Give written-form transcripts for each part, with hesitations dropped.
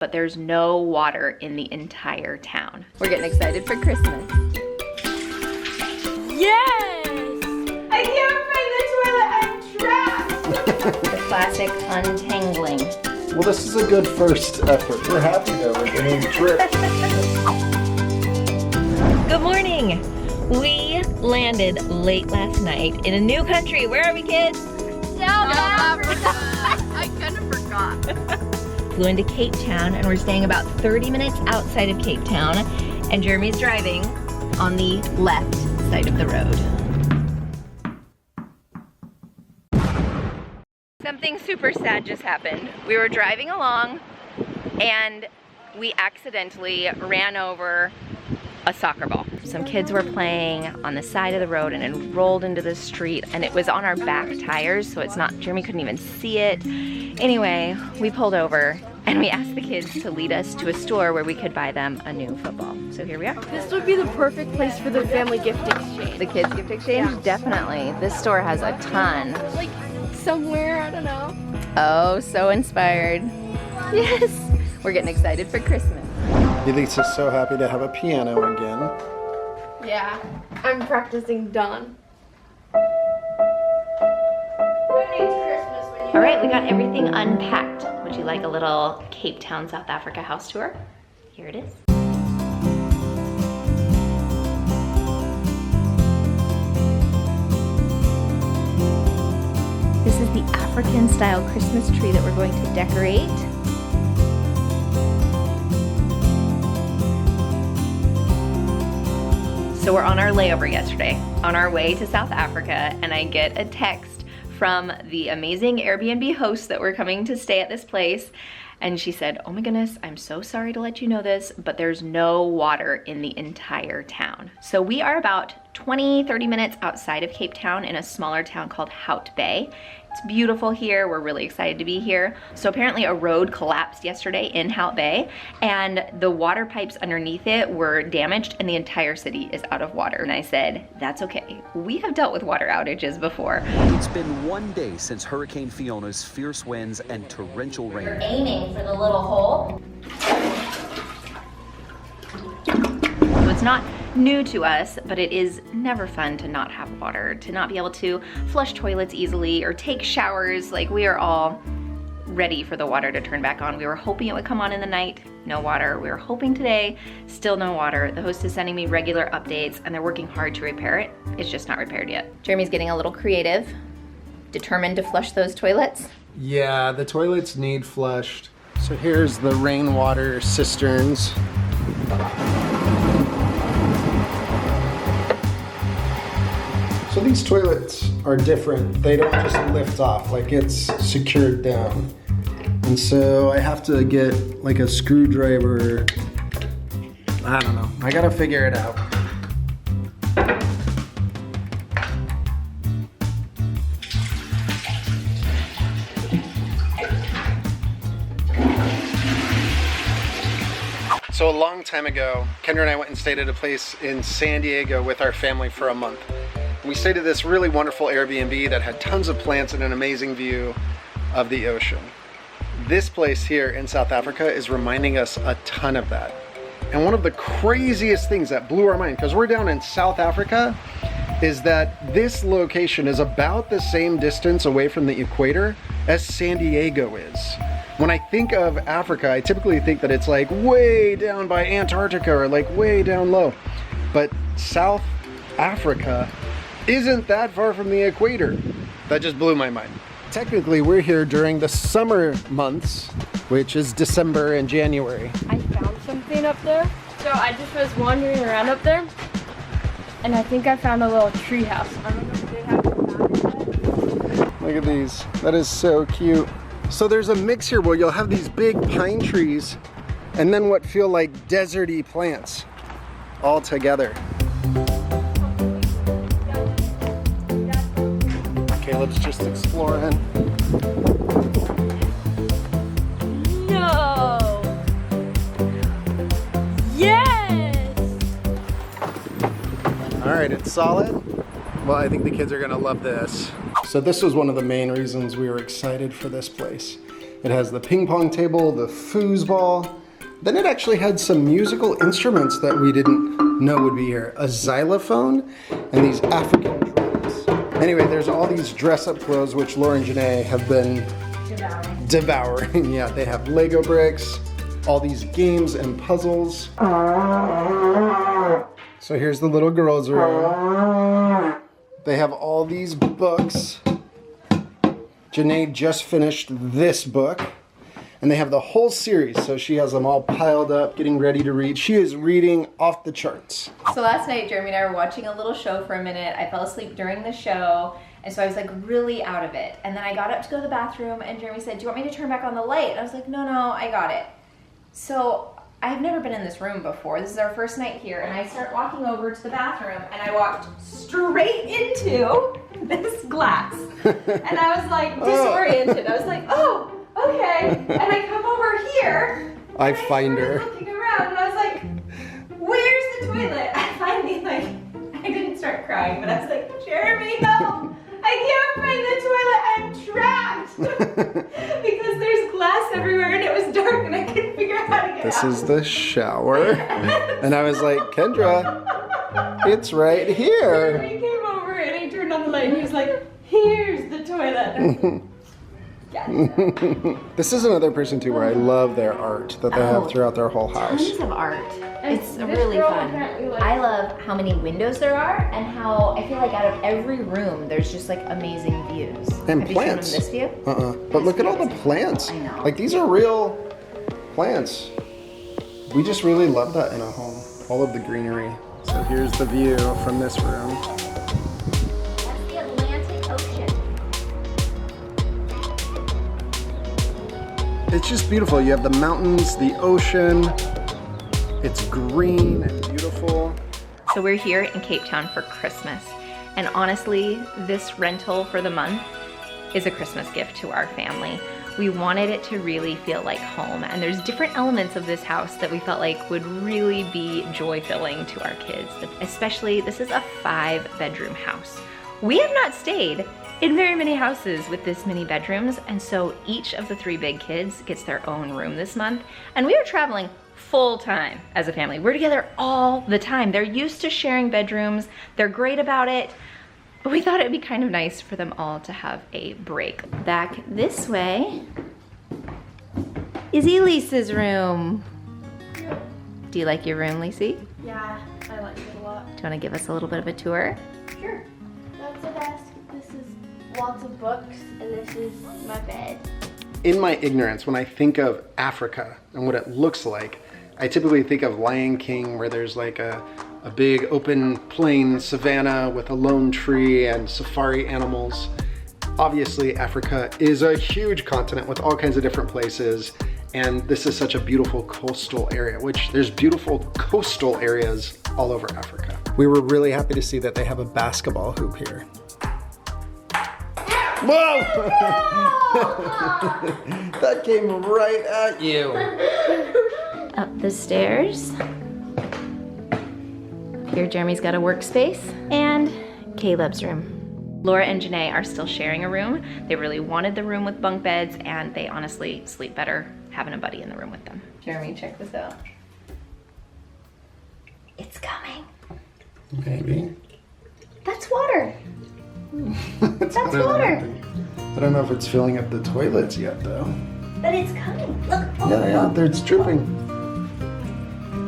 but there's no water in the entire town. We're getting excited for Christmas. Yes! I can't find the toilet, I'm trapped! The classic untangling. Well, this is a good first effort. We're happy that we're getting tripped. Good morning. We landed late last night in a new country. Where are we, kids? South Africa! I kind of forgot. Flew into Cape Town and we're staying about 30 minutes outside of Cape Town, and Jeremy's driving on the left side of the road. Something super sad just happened. We were driving along and we accidentally ran over a soccer ball. Some kids were playing on the side of the road and it rolled into the street, and it was on our back tires, so it's not, Jeremy couldn't even see it. Anyway, we pulled over and we asked the kids to lead us to a store where we could buy them a new football. So here we are. This would be the perfect place for the family gift exchange. The kids gift exchange? Yeah. Definitely. This store has a ton. Like somewhere, I don't know. Oh, so inspired. Yes. We're getting excited for Christmas. Elise is so happy to have a piano again. Yeah, I'm practicing Dawn. All right, we got everything unpacked. Would you like a little Cape Town, South Africa house tour? Here it is. This is the African style Christmas tree that we're going to decorate. So we're on our layover yesterday, on our way to South Africa, and I get a text from the amazing Airbnb host that we're coming to stay at this place. And she said, oh my goodness, I'm so sorry to let you know this, but there's no water in the entire town. So we are about 20-30 minutes outside of Cape Town in a smaller town called Hout Bay. It's beautiful here. We're really excited to be here. So apparently a road collapsed yesterday in Hout Bay, and the water pipes underneath it were damaged and the entire city is out of water. And I said, that's okay. We have dealt with water outages before. It's been one day since Hurricane Fiona's fierce winds and torrential rain. We're aiming for the little hole. So it's not new to us, but it is never fun to not have water, to not be able to flush toilets easily or take showers. Like, we are all ready for the water to turn back on. We were hoping it would come on in the night, no water. We were hoping today, still no water. The host is sending me regular updates and they're working hard to repair it. It's just not repaired yet. Jeremy's getting a little creative, determined to flush those toilets. Yeah, the toilets need flushed. So here's the rainwater cisterns. So these toilets are different. They don't just lift off, like it's secured down. And so I have to get like a screwdriver. I don't know, I gotta figure it out. So a long time ago, Kendra and I went and stayed at a place in San Diego with our family for a month. We stayed at this really wonderful Airbnb that had tons of plants and an amazing view of the ocean. This place here in South Africa is reminding us a ton of that. And one of the craziest things that blew our mind, because we're down in South Africa, is that this location is about the same distance away from the equator as San Diego is. When I think of Africa, I typically think that it's like way down by Antarctica or like way down low. But South Africa isn't that far from the equator. That just blew my mind. Technically, we're here during the summer months, which is December and January. I found something up there. So I just was wandering around up there, and I think I found a little tree house. I don't know if they have it. Look at these. That is so cute. So there's a mix here where you'll have these big pine trees and then what feel like deserty plants all together. Caleb's just exploring. No! Yes! All right, it's solid. Well, I think the kids are gonna love this. So this was one of the main reasons we were excited for this place. It has the ping pong table, the foosball. Then it actually had some musical instruments that we didn't know would be here. A xylophone and these African drums. Anyway, there's all these dress-up clothes which Laura and Janae have been devouring. Yeah, they have Lego bricks, all these games and puzzles. So here's the little girls' room. They have all these books. Janae just finished this book. And they have the whole series, so she has them all piled up, getting ready to read. She is reading off the charts. So last night, Jeremy and I were watching a little show for a minute. I fell asleep during the show, and so I was like really out of it. And then I got up to go to the bathroom, and Jeremy said, "Do you want me to turn back on the light?" And I was like, no, I got it. So I've never been in this room before. This is our first night here, and I start walking over to the bathroom, and I walked straight into this glass. And I was like disoriented. I was like, oh, okay. And I come over here. I find her. Looking around, and I was like, where's the toilet? I finally, I didn't start crying, but I was like, Jeremy, help! I can't find the toilet. I'm trapped. Because there's glass everywhere, and it was dark, and I couldn't figure out how to get out. This is the shower. And I was like, Kendra, it's right here. Jeremy came over, and he turned on the light, and he was like, here's the toilet. This is another person too where I love their art that they have throughout their whole house. Tons of art. It's really fun. I love how many windows there are and how I feel like out of every room there's just like amazing views. And have plants. You shown them this view? But look at all the plants. I know. Like these are real plants. We just really love that in a home. All of the greenery. So here's the view from this room. That's the Atlantic Ocean. It's just beautiful. You have the mountains, the ocean. It's green and beautiful. So we're here in Cape Town for Christmas. And honestly, this rental for the month is a Christmas gift to our family. We wanted it to really feel like home. And there's different elements of this house that we felt like would really be joy-filling to our kids. Especially, this is a 5-bedroom house. We have not stayed in very many houses with this many bedrooms, and so each of the 3 big kids gets their own room this month. And we are traveling full time as a family. We're together all the time. They're used to sharing bedrooms. They're great about it, but we thought it'd be kind of nice for them all to have a break. Back this way is Elise's room. Do you like your room, Lacey? Yeah, I like it a lot. Do you want to give us a little bit of a tour? Sure. That's the desk. This is lots of books, and this is my bed. In my ignorance, when I think of Africa and what it looks like, I typically think of Lion King, where there's like a big open plain savanna with a lone tree and safari animals. Obviously, Africa is a huge continent with all kinds of different places, and this is such a beautiful coastal area, which there's beautiful coastal areas all over Africa. We were really happy to see that they have a basketball hoop here. Whoa! That came right at you. Up the stairs. Here Jeremy's got a workspace, and Caleb's room. Laura and Janae are still sharing a room. They really wanted the room with bunk beds, and they honestly sleep better having a buddy in the room with them. Jeremy, check this out. It's coming. Maybe. That's water. That's water. I don't know if it's filling up the toilets yet, though. But it's coming. Look. Oh. Yeah, it's dripping.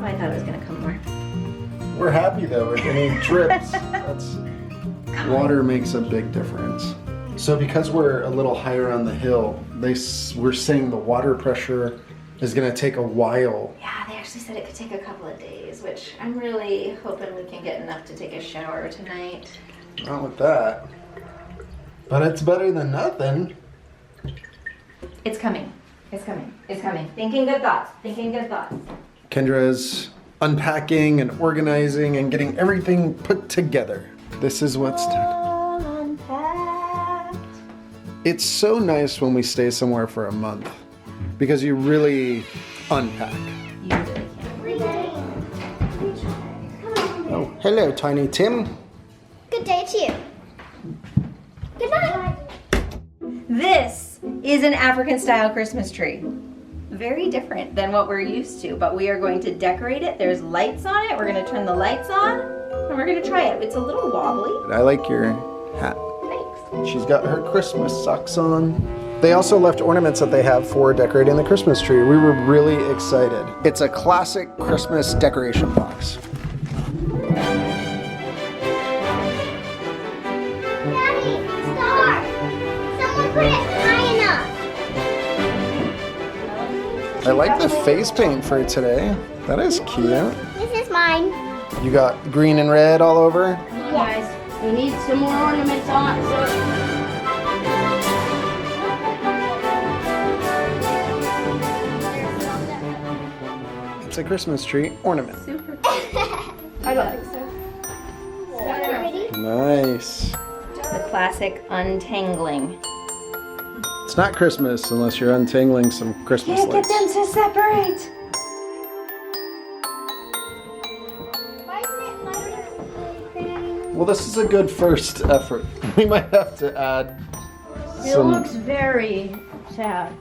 Oh, I thought it was gonna come more. We're happy though with any drips. Water makes a big difference. So because we're a little higher on the hill, we're saying the water pressure is gonna take a while. Yeah, they actually said it could take a couple of days, which I'm really hoping we can get enough to take a shower tonight. Not with that. But it's better than nothing. It's coming. It's coming. It's coming. Thinking good thoughts. Thinking good thoughts. Kendra is unpacking and organizing and getting everything put together. This is what's all unpacked. It's so nice when we stay somewhere for a month because you really unpack. You really can. Oh, hello, Tiny Tim. Good day to you. Good night. This is an African style Christmas tree. Very different than what we're used to, but we are going to decorate it. There's lights on it. We're gonna turn the lights on and we're gonna try it. It's a little wobbly. I like your hat. Thanks. She's got her Christmas socks on. They also left ornaments that they have for decorating the Christmas tree. We were really excited. It's a classic Christmas decoration box. Daddy, star! Someone put it high enough. I like the face paint for today. That is cute. This is mine. You got green and red all over. Guys, we need some more ornaments on it. It's a Christmas tree ornament. Super. I don't think so. Ready? Nice. The classic untangling. It's not Christmas unless you're untangling some Christmas Can't get lights. them to separate. Why isn't it lighter? Well, this is a good first effort. We might have to add It some. looks very sad.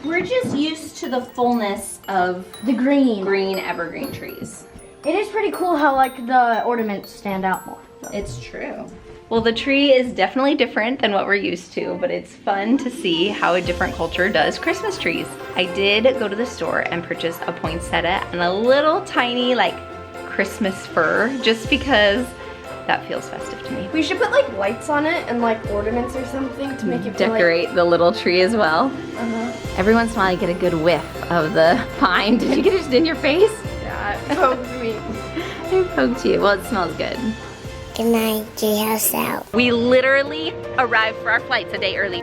We're just used to the fullness of The green. green evergreen trees. It is pretty cool how like the ornaments stand out more. It's true. Well, the tree is definitely different than what we're used to, but it's fun to see how a different culture does Christmas trees. I did go to the store and purchase a poinsettia and a little tiny like Christmas fir just because that feels festive to me. We should put like lights on it and like ornaments or something to make it feel Decorate the little tree as well. Like, Every once in a while you get a good whiff of the pine. Did you get it just in your face? yeah, it poked me. I poked you. Well, it smells good. Good night, J-House out. We literally arrived for our flights a day early.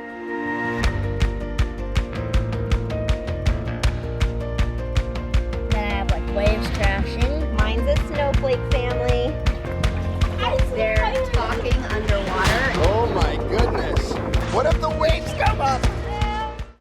Then I have like waves crashing. Mine's a snowflake family. They're talking underwater. Oh my goodness! What if the wave